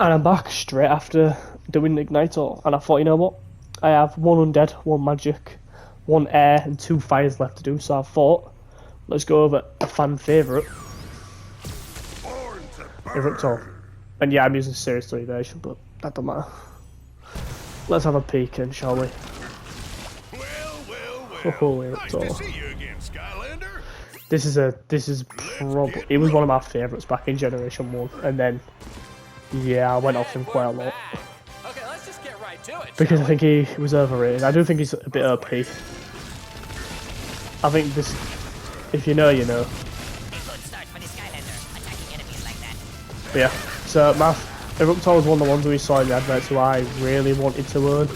And I'm back straight after doing Igniter, and I thought, you know what? I have one undead, one magic, one air, and two fires left to do, so I thought, let's go over a fan favourite, Eruptor. And yeah, I'm using Series 3 version, but that don't matter. Let's have a peek in, shall we? Oh, Eruptor. Nice to see you again, Skylander. This is probably, it was one of my favourites back in Generation 1, and then, yeah, I went off him quite a lot. Okay, let's just get right to it. Because I think he was overrated. I do think he's a bit OP. I think this, if you know, you know. A good start for the Skylander, attacking enemies like that. But yeah, so my Eruptor was one of the ones we saw in the adverts who I really wanted to own.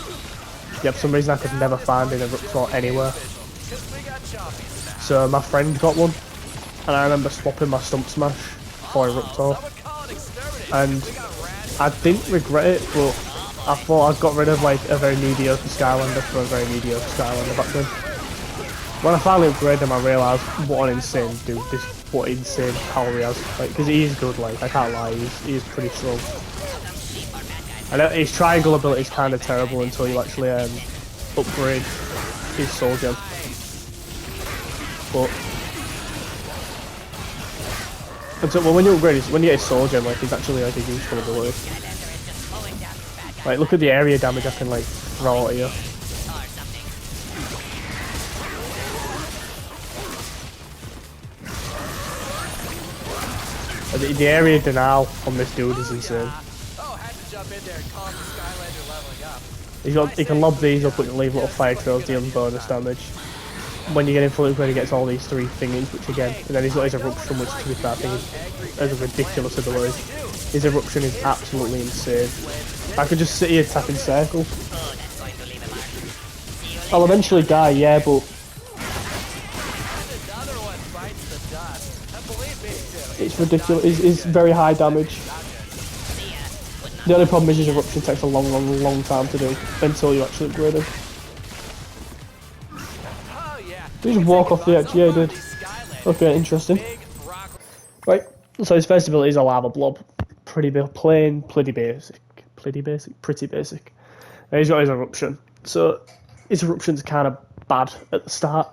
Yet for some reason I could never find an Eruptor anywhere. So my friend got one, and I remember swapping my Stump Smash for Eruptor. And I didn't regret it, but I thought I got rid of like a very mediocre Skylander for a very mediocre Skylander back then. When I finally upgraded him, I realised what an insane dude, what insane power he has. Like, because he is good, like, I can't lie, he is pretty strong. I know his triangle ability is kind of terrible until you actually upgrade his soul gem. But well, when you upgrade when you get his soul gem, like, he's actually like a useful ability. Like, look at the area damage I can like throw at you. The area denial on this dude is insane. He can lob these up and leave little fire trails dealing bonus damage. When you get him fully upgraded, he gets all these three thingies, which again, and then he's got his eruption, which to be fair, I think is a ridiculous ability. His eruption is absolutely insane. I could just sit here tapping circle. I'll eventually die, yeah, but it's ridiculous. It's very high damage. The only problem is his eruption takes a long time to do until you actually upgrade him. Did he just walk off the edge? Yeah, he did. Okay, interesting. Right, so his first ability is a lava blob. Pretty plain, pretty basic. And he's got his eruption. So his eruption's kind of bad at the start.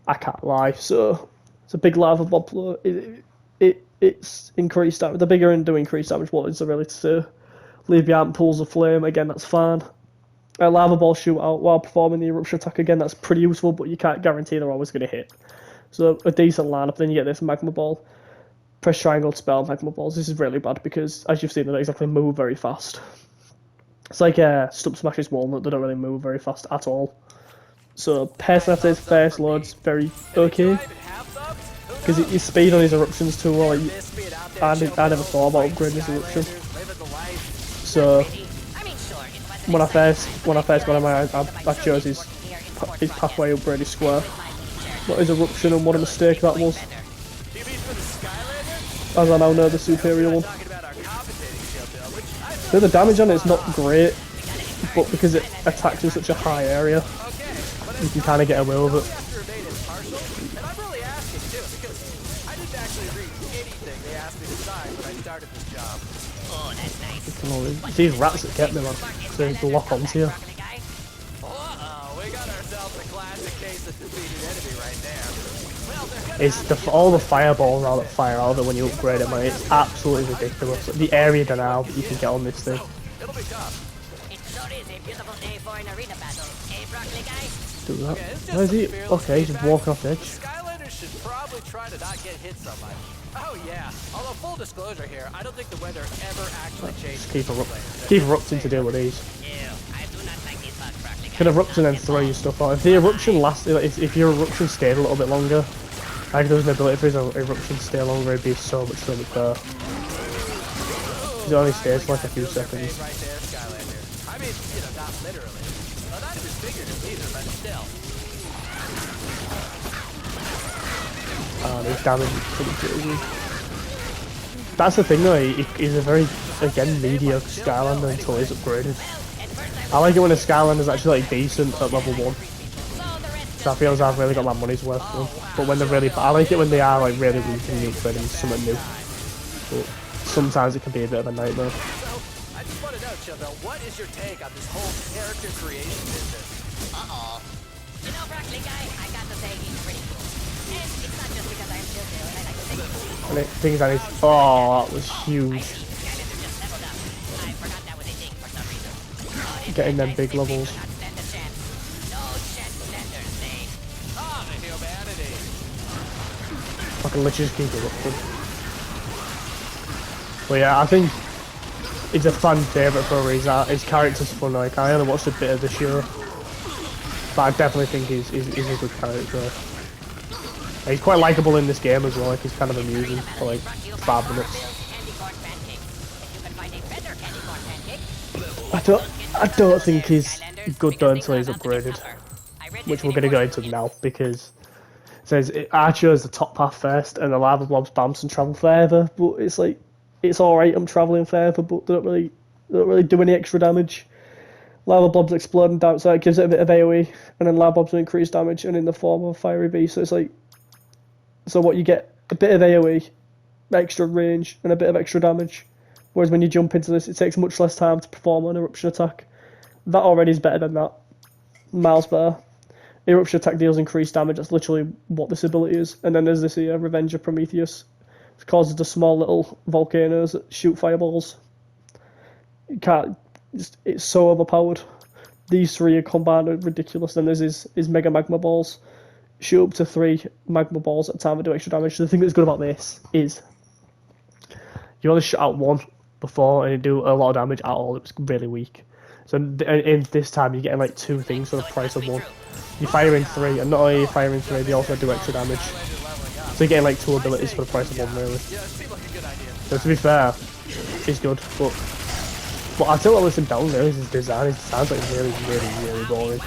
I can't lie. So it's a big lava blob. It's increased damage. The bigger and do increased damage, what is there really to say? Leave behind pools of flame, again, that's fine. A lava ball shootout while performing the eruption attack, again, that's pretty useful, but you can't guarantee they're always going to hit. So a decent lineup, then you get this magma ball. Press triangle to spell magma balls. This is really bad because, as you've seen, they don't exactly move very fast. It's like Stump Smash's Walnut, they don't really move very fast at all. So person after his first load's very okay. Because his speed on his eruptions too well. Like, I never thought about upgrading his eruption. So when I first got him, I chose his pathway upgrade, his square, not his eruption, and what a mistake that was. As I now know, the superior one. So the damage on it is not great, but because it attacks in such a high area, you can kind of get away with it. It's these rats that get me, man. They lock onto you. It's all the fireballs out that fire out of it when you upgrade it, man. It's absolutely ridiculous. The area denial that you can get on this thing. Do that. Where is he? Okay, he's just walking off the edge. Skylanders should probably try to not get hit so much. Oh yeah, although full disclosure here, I don't think the weather ever actually changed. Keep erupting to deal with these. You can erupt and then throw your stuff out. If the eruption lasted, if your eruption stayed a little bit longer, like there was an ability for his eruption to stay longer, it'd be so much better. It only stays for like a few seconds. I mean, you know, not literally. Well, not even figuratively either, but still. His damage is pretty crazy. That's the thing though, he's a very, again, mediocre Skylander until he's upgraded. I like it when a Skylander's actually like decent at level 1. So I feel as I've really got my money's worth for them. But when they're really bad, I like it when they are like really weak and you upgrade them to something new. But sometimes it can be a bit of a nightmare. just want to know, Children, what is your take on this whole character creation business? Uh-oh. You know, Broccoli guy, I got to say he's pretty cool. And it's not just because I'm chill and I like to think. And things I need. Oh, that was I huge. see the Skylanders just leveled up. I forgot that was a thing for some reason. Oh, this Getting them franchise big simply levels. will not stand a chance. No chance, Landers, they... Ah, the humanity. I can literally just keep it up. But yeah, I think it's a fan favourite for a reason. His character's fun. Like, I only watched a bit of the show, but I definitely think he's a good character. He's quite likable in this game as well. Like, he's kind of amusing for like 5 minutes. Candy corn pancake. If you can find a better candy corn pancake, I don't think he's good though until he's upgraded, which we're gonna go into now because it says I chose the top path first and the lava blobs bounce and travel further. But it's like it's all right. I'm traveling further, but they don't really do any extra damage. Lava blobs exploding down, so it gives it a bit of AoE, and then lava blobs will increase damage and in the form of a fiery beast. So it's like, so what you get a bit of AoE, extra range, and a bit of extra damage. Whereas when you jump into this, it takes much less time to perform an eruption attack. That already is better than that. Miles better. Eruption attack deals increased damage. That's literally what this ability is. And then there's this here, Revenge of Prometheus. It causes the small little volcanoes that shoot fireballs. You can't. It's so overpowered. These three are combined are ridiculous. Then there's his Mega Magma Balls. Shoot up to 3 Magma Balls at a time and do extra damage. So the thing that's good about this is you only shot out 1 before and it do a lot of damage at all. It was really weak. So in this time you're getting like 2 things for the price of 1. You're firing 3, and not only are you firing 3, they also do extra damage. So you're getting like 2 abilities for the price of 1 really. Yeah, it seemed like a good idea. So to be fair, it's good, but I tell what lets him down there is his design. His design's like really boring.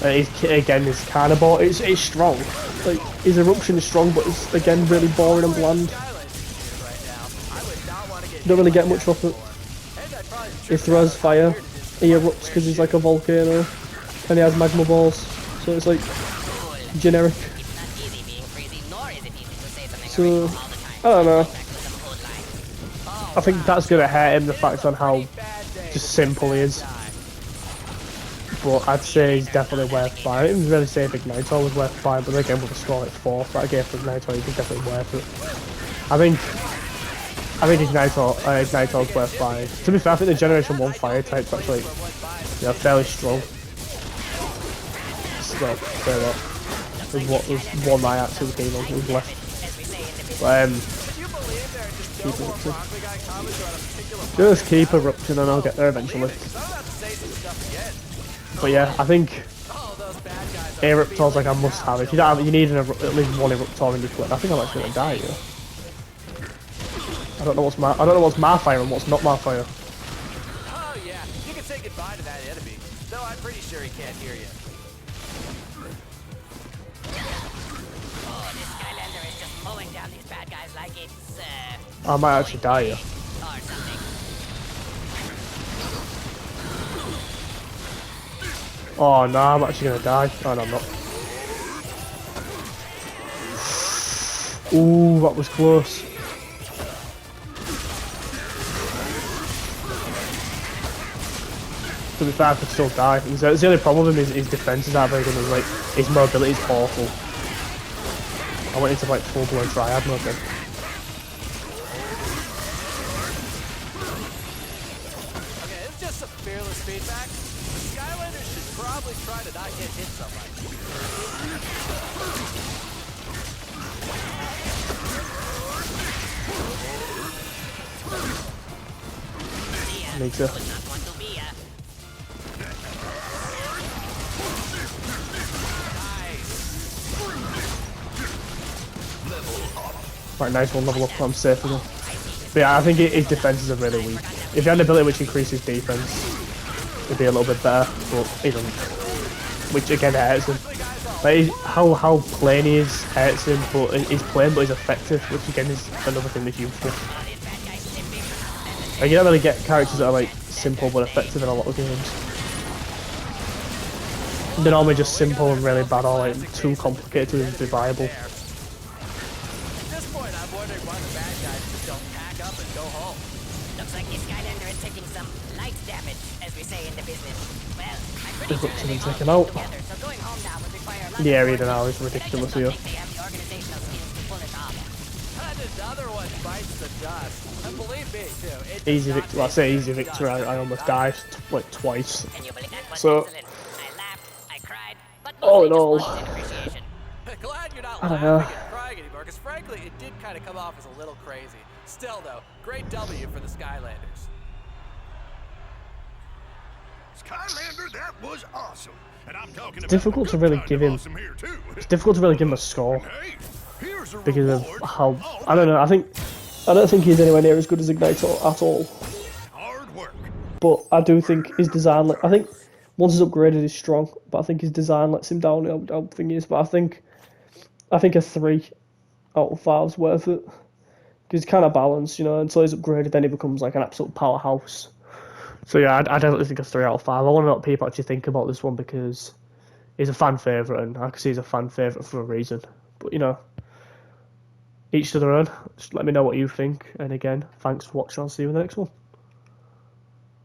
His carnivore, it's strong. Like his eruption is strong, but it's again really boring and bland. Don't really get much off it. He throws fire, he erupts because he's like a volcano, and he has magma balls. So it's like generic. So I don't know. I think that's gonna hurt him, the fact on how just simple he is. But I'd say he's definitely worth buying. I didn't really say if Ignitor was worth buying, but again with a score like 4, that game for Ignitor, he's definitely worth it. I think Ignitor's worth buying. To be fair, I think the Generation 1 fire type's actually fairly strong. Well, fair enough. There's one I actually keen on who's left. But keep erupting. Just keep erupting and I'll get there eventually. But yeah, I think Eruptor's like a must have. If you don't have it, you need at least 1 Eruptor in your clip. I think I'm actually gonna die here. I don't know what's my fire and what's not my fire. Oh yeah, you can say goodbye to that enemy. Though I'm pretty sure he can't hear you. oh, this Skylander is just mowing down these bad guys like it's, I might actually die here. or something. Oh no, I'm actually gonna die. Oh no, I'm not. Ooh, that was close. To be fair, I could still die. The only problem with him is his defense is not very good, and like his mobility is awful. I went into like full blown triad mode then. Okay, it's just some fearless feedback. The Skylanders should probably try to not get hit so much. Makes it. Right, nice one, level up, I'm safe again. But yeah, I think his defenses are really weak. If he had an ability which increases defense, it'd be a little bit better, but he doesn't. Which again hurts him. Like, how plain he is hurts him, but he's plain but he's effective, which again is another thing that's useful. Like, you don't really get characters that are like simple but effective in a lot of games. They're normally just simple and really bad, or like too complicated to even be viable. At this point, I'm wondering why the bad guys just don't pack up and go home. Looks like this Skylander some light damage, as we say in the business. Well, I'm pretty sure that Eruptor they and all take him came out. together, so going home now would require a lot The of area coordination, now is and I ridiculous just don't here. think they have the organizational skills to pull it off. And another one bites the dust. And believe me, too, it does Easy not victory. I taste say good. easy victory. I almost died like twice. Can you believe that was So- excellent? I laughed, I cried, but All mostly in all, just wanted appreciation. Glad you're not I don't laughing know. and crying anymore, because frankly, it did kind of come off as a little crazy. Still, though, great W for the Skylanders. Skylander, that was awesome. And I'm talking about difficult the to good really kind give of him. awesome here too. It's difficult to really give him a score Hey, here's a because of reward how for all I don't that know. I don't think he's anywhere near as good as Igniter at all. hard work. But I do think his design. I think once he's upgraded, he's strong. But I think his design lets him down. I don't think he is. But I think a 3 out of 5 is worth it. Because he's kind of balanced, you know. Until he's upgraded, then he becomes like an absolute powerhouse. So yeah, I definitely think a 3 out of 5. I want to know what people actually think about this one because he's a fan favourite, and I can see he's a fan favourite for a reason. But you know, each to their own. Just let me know what you think. And again, thanks for watching. I'll see you in the next one.